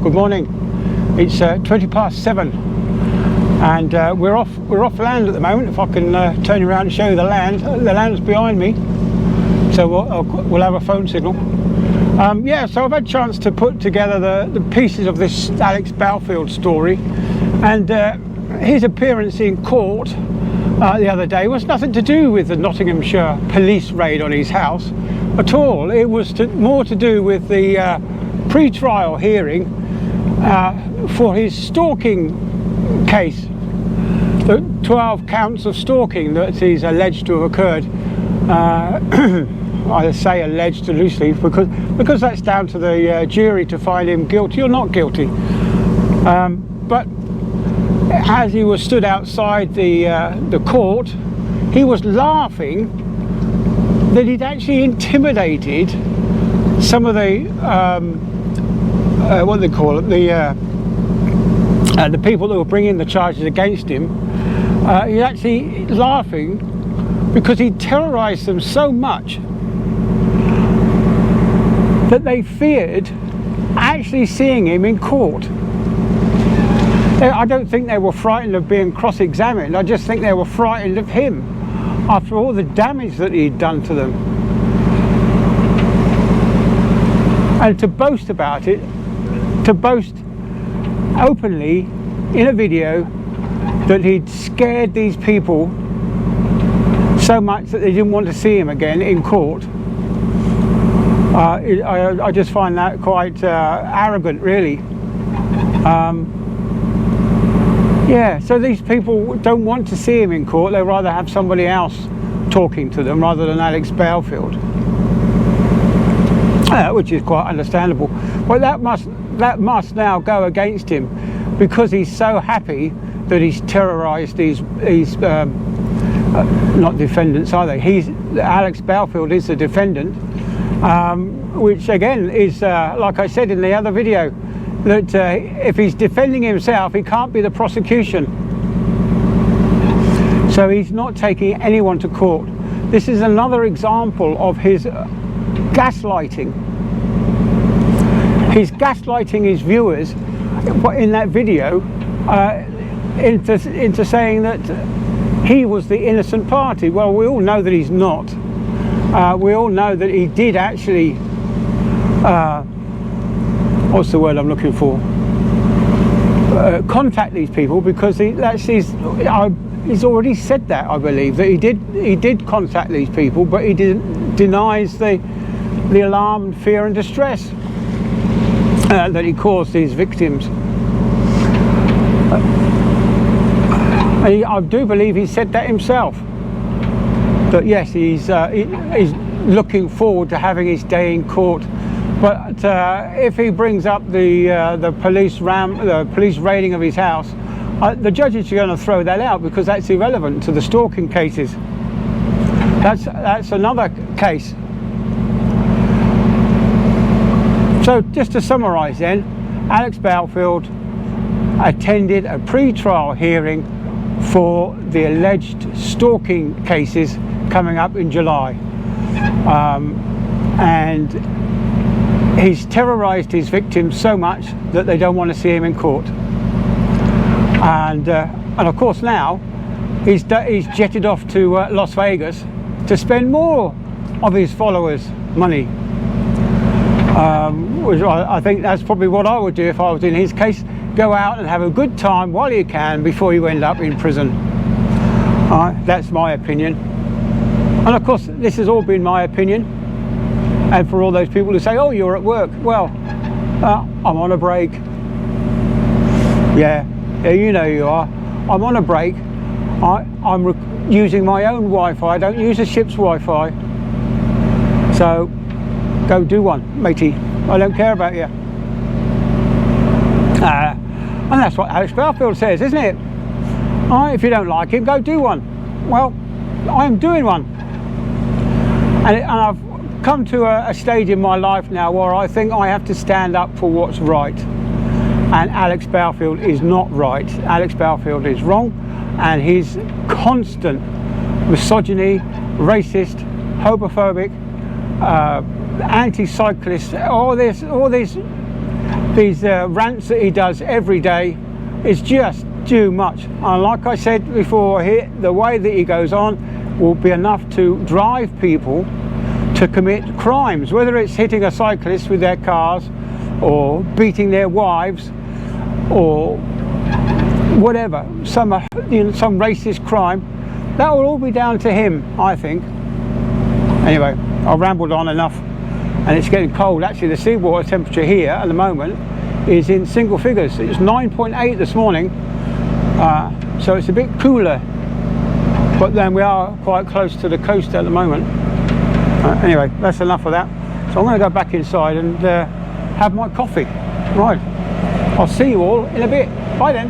Good morning. It's 7:20, and we're off land at the moment. If I can turn you around and show you the land. The land's behind me, so we'll have a phone signal. Yeah, so I've had a chance to put together the pieces of this Alex Belfield story, and his appearance in court the other day was nothing to do with the Nottinghamshire police raid on his house at all. It was more to do with the pre-trial hearing for his stalking case, the 12 counts of stalking that he's alleged to have occurred. I say alleged loosely because that's down to the jury to find him guilty or not guilty. But as he was stood outside the court, he was laughing that he'd actually intimidated some of the what do they call it, the people that were bringing the charges against him. He's actually laughing because he terrorised them so much that they feared actually seeing him in court. I don't think they were frightened of being cross-examined. I just think they were frightened of him after all the damage that he'd done to them. And to boast about it, to boast openly in a video that he'd scared these people so much that they didn't want to see him again in court. I just find that quite arrogant, really. Yeah, so these people don't want to see him in court. They'd rather have somebody else talking to them rather than Alex Belfield, which is quite understandable. But that must now go against him because he's so happy that he's terrorised these not defendants, are they? Alex Belfield is the defendant, which again is like I said in the other video, that if he's defending himself, he can't be the prosecution. So he's not taking anyone to court. This is another example of his gaslighting. He's gaslighting his viewers in that video into saying that he was the innocent party. Well, we all know that he's not. We all know that he did actually what's the word I'm looking for? Contact these people, because he's already said that, I believe, that he did contact these people, but he denies the alarm, fear and distress that he caused these victims. I do believe he said that himself, that yes, he's looking forward to having his day in court. But if he brings up the police raiding of his house, the judge is going to throw that out because that's irrelevant to the stalking cases. That's another case. So just to summarise then, Alex Belfield attended a pre-trial hearing for the alleged stalking cases coming up in July, and he's terrorised his victims so much that they don't want to see him in court. And of course now he's jetted off to Las Vegas to spend more of his followers' money. Which I think that's probably what I would do if I was in his case. Go out and have a good time while you can before you end up in prison. That's my opinion. And of course this has all been my opinion. And for all those people who say, oh, you're at work. Well, I'm on a break. Yeah, you know you are. I'm on a break. I'm using my own Wi-Fi. I don't use a ship's Wi-Fi. So go do one, matey. I don't care about you. And that's what Alex Belfield says, isn't it? If you don't like him, go do one. Well, I'm doing one. And I've come to a stage in my life now where I think I have to stand up for what's right. And Alex Belfield is not right. Alex Belfield is wrong, and his constant misogyny, racist, homophobic, anti-cyclist, all this these rants that he does every day is just too much. And like I said before here, the way that he goes on will be enough to drive people to commit crimes, whether it's hitting a cyclist with their cars or beating their wives or whatever, some racist crime. That will all be down to him, I think. Anyway, I've rambled on enough, and it's getting cold. Actually, the seawater temperature here at the moment is in single figures. It was 9.8 this morning, so it's a bit cooler, but then we are quite close to the coast at the moment. Anyway, that's enough of that. So I'm going to go back inside and have my coffee. Right, I'll see you all in a bit. Bye then.